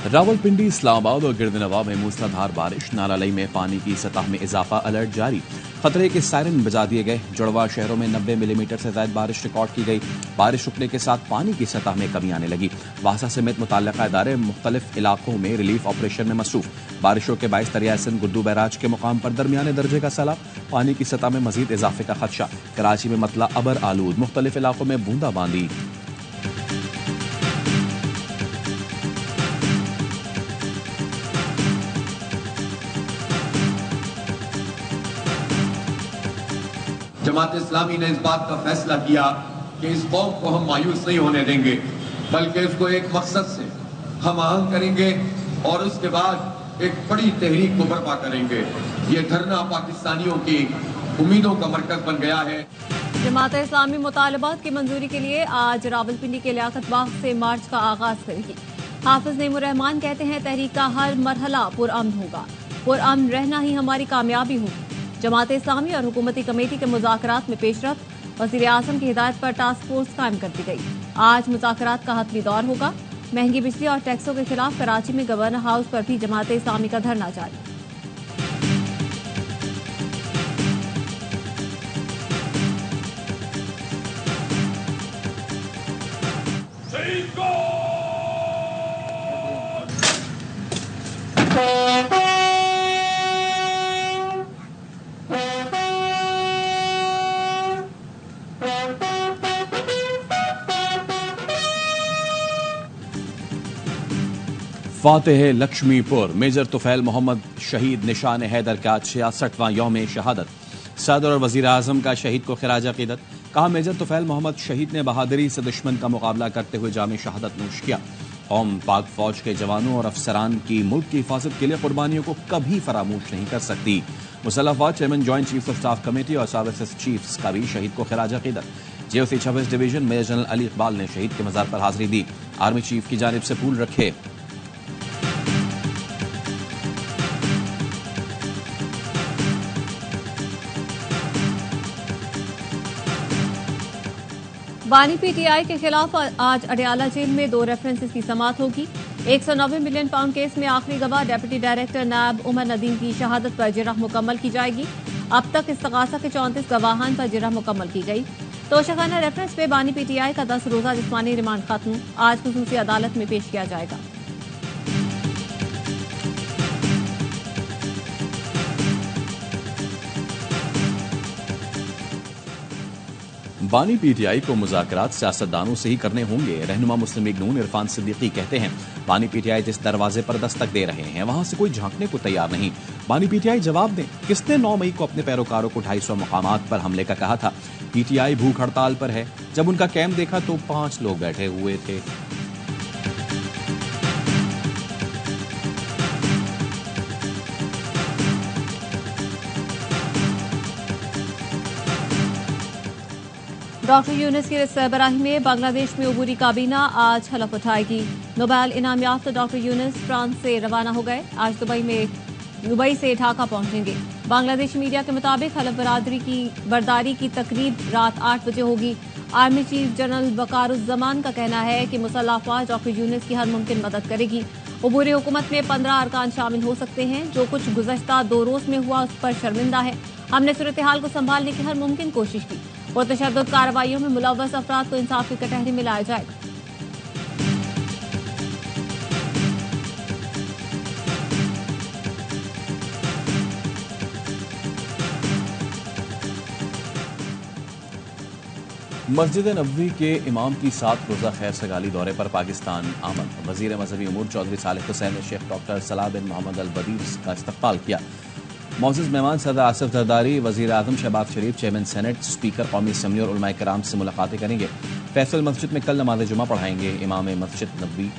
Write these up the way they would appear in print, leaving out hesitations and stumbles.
रावलपिंडी, इस्लामाबाद और गिरदनवा में मूसलाधार बारिश, नालालई में पानी की सतह में इजाफा, अलर्ट जारी। खतरे के सायरन बजा दिए गए। जुड़वा शहरों में 90 मिलीमीटर से ज्यादा बारिश रिकॉर्ड की गई। बारिश रुकने के साथ पानी की सतह में कमी आने लगी। वासा समेत मुतल्लिका इदारे मुख्तलिफ इलाकों में रिलीफ ऑपरेशन में मसरूफ। बारिशों के बायस दरिया सिंध गुड्डू बैराज के मुकाम पर दरमियाने दर्जे का सैलाब, पानी की सतह में मजीद इजाफे का खदशा। कराची में मतला अबर आलूद, मुख्तलिफ इलाकों में बूंदाबांदी। जमात इस्लामी ने इस बात का फैसला किया कि इस कौम को हम मायूस नहीं होने देंगे, बल्कि इसको एक मकसद से हम आहंग करेंगे और उसके बाद एक बड़ी तहरीक को बर्पा करेंगे। ये धरना पाकिस्तानियों की उम्मीदों का मरकज बन गया है। जमात इस्लामी मुतालबात की मंजूरी के लिए आज रावलपिंडी के लियाकत बाग से मार्च का आगाज करेगी। हाफिज नईमुर रहमान कहते हैं, तहरीक का हर मरहला पुरअमन होगा, पुरअमन रहना ही हमारी कामयाबी होगी। जमात इस्लामी और हुकूमती कमेटी के मुज़ाकरात में पेशरफ्त, वज़ीर आज़म की हिदायत पर टास्क फोर्स कायम कर दी गई। आज मुज़ाकरात का हतमी दौर होगा। महंगी बिजली और टैक्सों के खिलाफ कराची में गवर्नर हाउस पर भी जमात इस्लामी का धरना जारी। फातेह लक्ष्मीपुर, मेजर तुफैल मोहम्मद शहीद, निशान हैदर का 66वां यौम शहादत। सदर और वजीर आजम का शहीद को खिराज अकीदत। कहा, मेजर तुफैल मोहम्मद शहीद ने बहादुरी से दुश्मन का मुकाबला करते हुए जाम शहादत नोश किया। कौम पाक फौज के जवानों और अफसरान की मुल्क की हिफाजत के लिए कुर्बानियों को कभी फरामोश नहीं कर सकती। मुसल्लह फौज chairman joint chief of staff committee और सर्विसेज चीफ्स का भी शहीद को खिराज अकीदत। GOC 26 division major general Ali Iqbal ने शहीद के मजार पर हाजिरी दी। आर्मी चीफ की जानिब से फूल रखे। बानी पीटीआई के खिलाफ आज अडयाला जेल में 2 रेफरेंसेस की समाअत होगी। 190 मिलियन पाउंड केस में आखिरी गवाह डेप्यूटी डायरेक्टर नायब उमर नदीम की शहादत पर जिरह मुकम्मल की जाएगी। अब तक इस्तगासा के 34 गवाहान पर जिरह मुकम्मल की गई। तोशाखाना रेफरेंस पे बानी पीटीआई का 10 रोजा जिस्मानी रिमांड खत्म, आज खुसूसी अदालत में पेश किया जाएगा। बानी पीटीआई को मुज़ाकरात सियासतदानों से ही करने होंगे। रहनुमा मुस्लिम लीग नून इरफान सिद्दीकी कहते हैं, बानी पीटीआई जिस दरवाजे पर दस्तक दे रहे हैं वहां से कोई झांकने को तैयार नहीं। बानी पीटीआई जवाब दें, किसने 9 मई को अपने पैरोकारों को 250 मकामात पर हमले का कहा था? पीटीआई भूख हड़ताल पर है। जब उनका कैंप देखा तो 5 लोग बैठे हुए थे। डॉक्टर यूनुस की सरबराही में बांग्लादेश में अबूरी काबीना आज हलफ उठाएगी। नोबेल इनाम याफ्ता डॉक्टर यूनुस फ्रांस से रवाना हो गए। आज दुबई से ढाका पहुंचेंगे। बांग्लादेशी मीडिया के मुताबिक हलफ बर्दारी की तकरीब रात 8 बजे होगी। आर्मी चीफ जनरल वकारुज्जमान का कहना है कि मुसल्लह अफवाज डॉक्टर यूनुस की हर मुमकिन मदद करेगी। अबूरी हुकूमत में 15 अरकान शामिल हो सकते हैं। जो कुछ गुज़श्ता 2 रोज में हुआ उस पर शर्मिंदा है। हमने सूरत हाल को संभालने की हर मुमकिन कोशिश की और तशद्दुद कार्रवाइयों में मुलव्वस अफराद को इंसाफ की कटहरे में लाया जाएगा। मस्जिद नबवी के इमाम की 7 रोजा खैर सगाली दौरे पर पाकिस्तान आमद। वजीर मजहबी उमूर चौधरी सालिह हुसैन ने शेख डॉक्टर सलाह बिन मोहम्मद अल बदीर का इस्तकबाल किया। मौजूद मेहमान सदर आसिफ जरदारी, वजीर आजम शहबाज शरीफ, चेयरमैन सेनेट, स्पीकर कौमी असम्बली और उलमाए किराम से मुलाकातें करेंगे। फैसल मस्जिद में कल नमाज जुमा पढ़ाएंगे। इमाम मस्जिद नबवी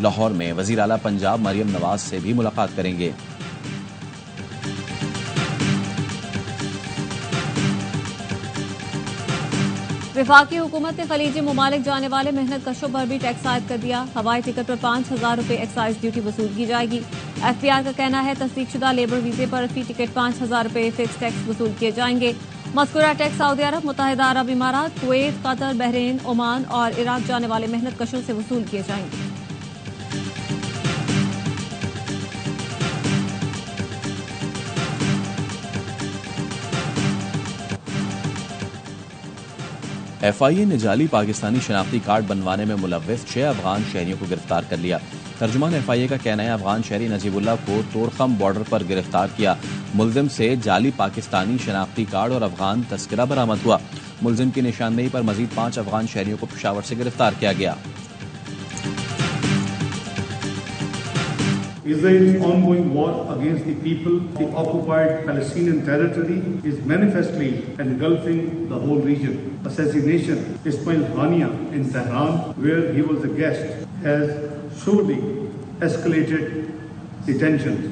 लाहौर में वजीर आला पंजाब मरियम नवाज से भी मुलाकात करेंगे। वफाकी हुकूमत ने खलीजी ममालिक जाने वाले मेहनत कशों पर भी टैक्स आयद कर दिया। हवाई टिकट पर 5,000 रुपये एक्साइज ड्यूटी वसूल की जाएगी। एफबीआर का कहना है, तस्दीकशुदा लेबर वीजे पर फी टिकट 5,000 रुपये फिक्स टैक्स वसूल किए जाएंगे। मज़कूरा टैक्स सऊदी अरब, मुत्तहिदा अरब इमारात, कुवैत, कतर, बहरीन, ओमान और इराक जाने वाले मेहनत कशों से वसूल किए जाएंगे। FIA ने जाली पाकिस्तानी शनाख्ती कार्ड बनवाने में मुलव्विस 6 अफगान शहरियों को गिरफ्तार कर लिया। तर्जुमान FIA का कहना है अफगान शहरी नजीबुल्लाह को तोरखम बॉर्डर पर गिरफ्तार किया। मुल्जिम से जाली पाकिस्तानी शनाख्ती कार्ड और अफगान तस्करा बरामद हुआ। मुल्जिम की निशानदेही पर मजीद 5 अफगान शहरियों को पेशावर से गिरफ्तार किया गया। Israel's ongoing war against the people of the occupied Palestinian territory is manifestly engulfing the whole region. Assassination Ismail Hania in Tehran, where he was a guest, has surely escalated the tensions.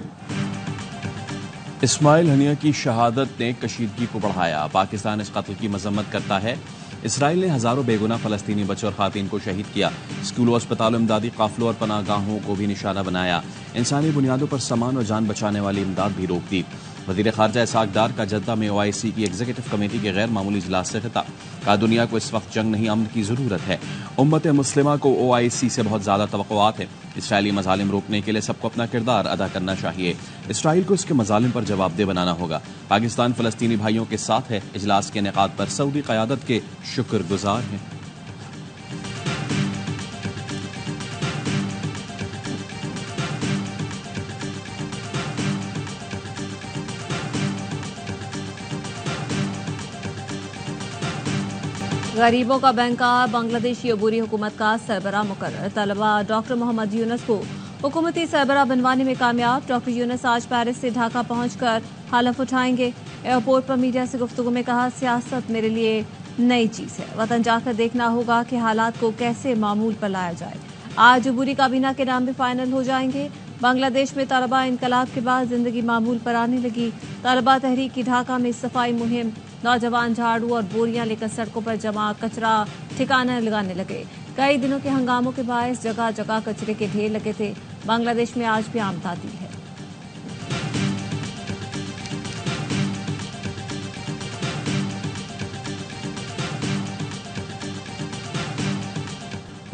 Ismail Haniyeh की शहादत ने कशीदगी को बढ़ाया। पाकिस्तान इस कत्ल की मजम्मत करता है। इसराइल ने हजारों बेगुनाह फलस्तीनी बच्चों और खातीन को शहीद किया। स्कूलों, अस्पतालों, इमदादी काफिलों और पनाहगाहों को भी निशाना बनाया। इंसानी बुनियादों पर सामान और जान बचाने वाली इमदाद भी रोक दी। वजीर खारजा इसाक डार का जद्दा में OIC की एग्जीक्यूटिव कमेटी के गैर मामूली इजलास से खिताब। कहा दुनिया को इस वक्त जंग नहीं, अमन की जरूरत है। उम्मत मुस्लिमा को OIC से बहुत ज्यादा तवक्कुआत है। इसराइली मजालिम रोकने के लिए सबको अपना किरदार अदा करना चाहिए। इसराइल को इसके मजालिम पर जवाबदेह बनाना होगा। पाकिस्तान फलस्तीनी भाइयों के साथ है। इजलास के इनेकाद पर सऊदी क़यादत के शुक्रगुजार हैं। गरीबों का बैंकर बांग्लादेशी अबूरी हुकूमत का सरबराह मुकर्रर। तलबा डॉक्टर मोहम्मद यूनुस को हुकूमती सरबराह बनवाने में कामयाब। डॉक्टर यूनुस आज पेरिस से ढाका पहुंचकर हलफ उठाएंगे। एयरपोर्ट पर मीडिया से गुफ्तगू में कहा, सियासत मेरे लिए नई चीज है। वतन जाकर देखना होगा कि हालात को कैसे मामूल पर लाया जाए। आज अबूरी काबीना के नाम भी फाइनल हो जाएंगे। बांग्लादेश में तलबा इनकलाब के बाद जिंदगी मामूल पर आने लगी। तलबा तहरीक की ढाका में सफाई मुहिम, नौजवान झाड़ू और बोरियां लेकर सड़कों पर जमा कचरा ठिकाना लगाने लगे। कई दिनों के हंगामों के बायस जगह जगह कचरे के ढेर लगे थे। बांग्लादेश में आज भी आमदादी है।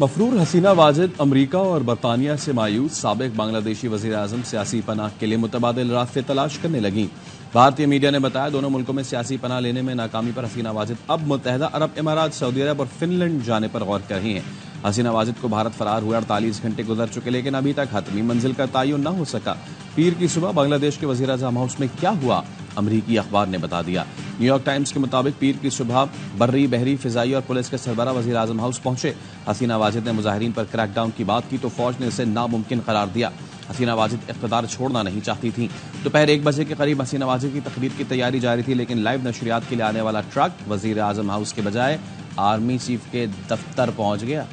मफरूर हसीना वाजिद अमरीका और बरतानिया से मायूस। साबिक बांग्लादेशी वजीर आजम सियासी पनाह के लिए मुतबादिल रास्ते तलाश करने लगी। भारतीय मीडिया ने बताया दोनों मुल्कों में सियासी पनाह लेने में नाकामी पर हसीना वाजिद अब मुत्तहदा अरब इमारात, सऊदी अरब और फिनलैंड जाने पर गौर कर रही हैं। हसीना वाजिद को भारत फरार हुए 48 घंटे गुजर चुके, लेकिन अभी तक हतमी मंजिल का तयन न हो सका। पीर की सुबह बांग्लादेश के वजीर आजम हाउस में क्या हुआ, अमरीकी अखबार ने बता दिया। न्यूयॉर्क टाइम्स के मुताबिक पीर की सुबह बर्री, बहरी, फिजाई और पुलिस के सरबराह वजीर आजम हाउस पहुंचे। हसीना वाजिद ने मुजाहिरीन पर क्रैकडाउन की बात की तो फौज ने इसे नामुमकिन करार दिया। हसीना वाजिद इख्तिदार छोड़ना नहीं चाहती थी। दोपहर 1 बजे के करीब हसीना वाजिद की तकरीर की तैयारी जारी थी, लेकिन लाइव नशरियात के लिए आने वाला ट्रक वजीर आजम हाउस के बजाय आर्मी चीफ के दफ्तर पहुंच गया।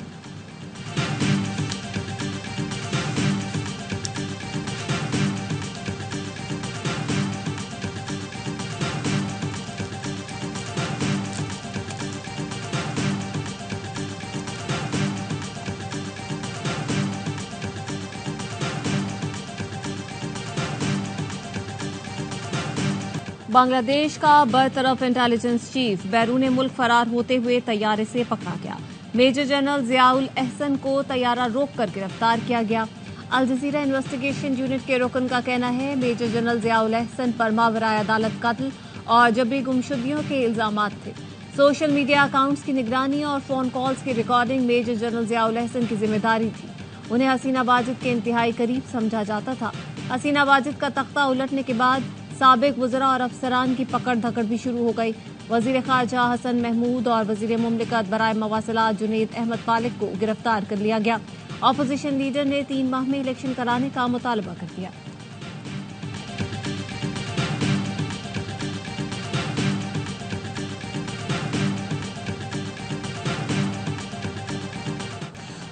बांग्लादेश का बरतरफ इंटेलिजेंस चीफ बैरून मुल्क फरार होते हुए तैयारे से पकड़ा गया। मेजर जनरल जियाउल एहसन को तैयारा रोककर गिरफ्तार किया गया। अल जजीरा इन्वेस्टिगेशन यूनिट के रुकन का कहना है मेजर जनरल जियाउल एहसन पर मावराए अदालत कत्ल और जबरी गुमशुदगियों के इल्जामात थे। सोशल मीडिया अकाउंट्स की निगरानी और फोन कॉल्स की recording major general Ziaul Ahsan की जिम्मेदारी थी। उन्हें हसीना वाजिद के इंतहाई करीब समझा जाता था। हसीना वाजिद का तख्ता उलटने के बाद साबिक वज़रा और अफसरान की पकड़ धकड़ भी शुरू हो गई। वजीर खारजा हसन महमूद और वजीर मुमलिकत बराए मवासिलात जुनैद अहमद फालिक को गिरफ्तार कर लिया गया। अपोजिशन लीडर ने 3 माह में इलेक्शन कराने का मुतालबा कर दिया।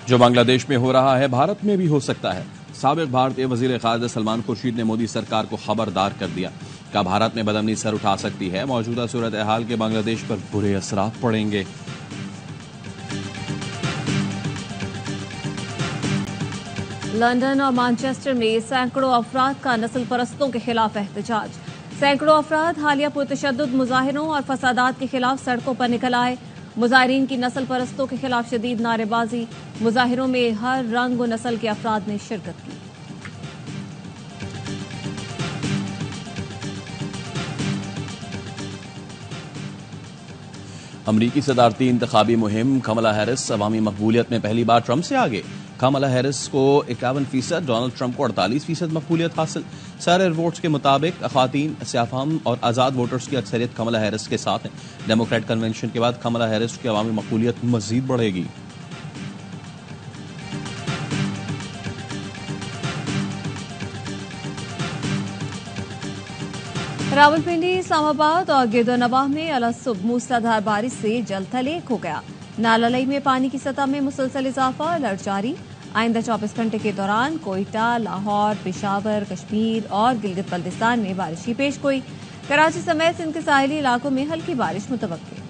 जो बांग्लादेश में हो रहा है भारत में भी हो सकता है। साबिक भारतीय वजीर खारजा सलमान खुर्शीद ने मोदी सरकार को खबरदार कर दिया। कहा भारत में बदअमनी सर उठा सकती है। मौजूदा सूरत हाल के बांग्लादेश पर बुरे असरात पड़ेंगे। लंदन और मैनचेस्टर में सैकड़ों अफराद का नस्ल परस्तों के खिलाफ एहतजाज। सैकड़ों अफराद हालिया पुरतशद्दुद मुजाहिरों और फसादात के खिलाफ सड़कों पर निकल आए। मुजाहिरीन की नस्ल परस्तों के खिलाफ शदीद नारेबाजी। मुजाहिरों में हर रंग व नस्ल के अफराद ने शिरकत की। अमरीकी सदारती इंतखाबी मुहिम, कमला हैरिस अवामी मकबूलियत में पहली बार ट्रंप से आगे। कमला हैरिस को 51%, डोनाल्ड ट्रंप को 48% मकबूलियत हासिल। सारे वोट्स के मुताबिक ख़वातीन, सियाफाम और आज़ाद वोटर्स की अक्सरियत कमला हैरिस के साथ है। डेमोक्रेट कन्वेंशन के बाद कमला हैरिस की अवामी मकबूलियत मजीद बढ़ेगी। रावलपिंडी, इस्लामाबाद और गिरदनवाह में अलसुब मूसलाधार बारिश से जल थल एक हो गया। नालालई में पानी की सतह में मुसलसल इजाफा, अलर्ट जारी। आइंदा 24 घंटे के दौरान कोयटा, लाहौर, पेशावर, कश्मीर और गिलगित बल्तिस्तान में बारिश की पेशगोई। कराची समेत सिंध के साहिली इलाकों में हल्की बारिश मुतवक्किल।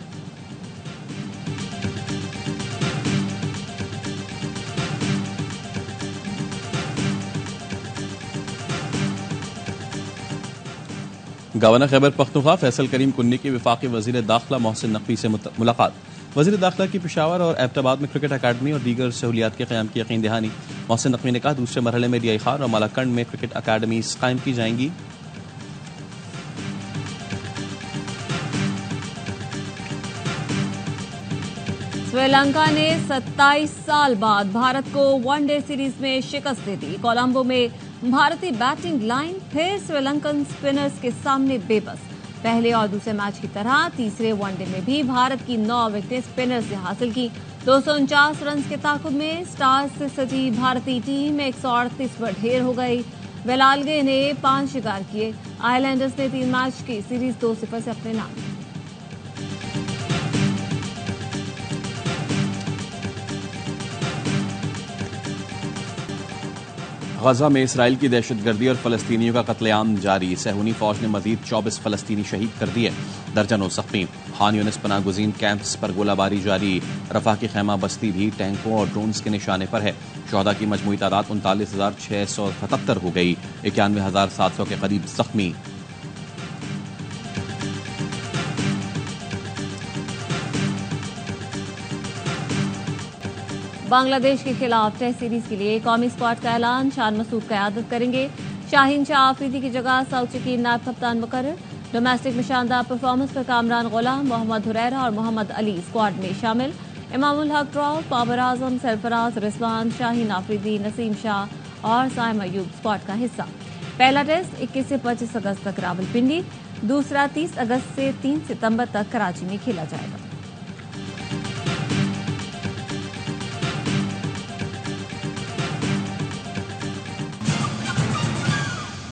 गवर्नर खैबर पख्तूनख्वा फैसल करीम कुन्नी की वफाकी वजीर दाखिला मोहसिन नकवी से मुलाकात। वजीर दाखिला की पेशावर और एबटाबाद में क्रिकेट अकादमी और दीगर सहूलियात के क़याम की यकीन दहानी। मोहसिन नकवी ने कहा, दूसरे मरहले में डीआई खान और मालाकंड में क्रिकेट अकादमी कायम की जाएंगी। श्रीलंका ने 27 साल बाद भारत को वनडे सीरीज में शिकस्त दे दी। कोलंबो में भारतीय बैटिंग लाइन फिर श्रीलंकन स्पिनर्स के सामने बेबस। पहले और दूसरे मैच की तरह तीसरे वनडे में भी भारत की 9 विकेटें स्पिनर्स ने हासिल की। 249 रन के ताकुब में स्टार्स से सजी भारतीय टीम 138 पर ढेर हो गई। वेलाल्गे ने 5 शिकार किए। आइलैंडर्स ने 3 मैच की सीरीज 2-0 से अपने नाम। गजा में इसराइल की दहशतगर्दी और फलस्तीनियों का कत्लेआम जारी। सहूनी फौज ने मजीद 24 फलस्तीनी शहीद कर दिए, दर्जनों जख्मी। खान यूनिस पनाह गुज़ीन कैंप्स पर गोलाबारी जारी। रफा की खैमा बस्ती भी टैंकों और ड्रोन्स के निशाने पर है। शोहदा की मजमूई तादाद 39,677 हो गई। 91,700 के करीब जख्मी। बांग्लादेश के खिलाफ टेस्ट सीरीज के लिए कौमी स्क्वाड का ऐलान। शान मसूद क़यादत करेंगे। शाहीन शाह आफरीदी की जगह साउथ की नायब कप्तान मुकर्रर। डोमेस्टिक में शानदार परफॉर्मेंस पर कामरान गुलाम, मोहम्मद हुरैरा और मोहम्मद अली स्क्वाड में शामिल। इमामुल हक ड्रॉप, बाबर आजम, सरफराज, रिजवान, शाहीन आफरीदी, नसीम शाह और साइम अयूब स्क्वाड का हिस्सा। पहला टेस्ट 21 से 25 अगस्त तक रावलपिंडी, दूसरा 30 अगस्त से 3 सितंबर तक कराची में खेला जाएगा।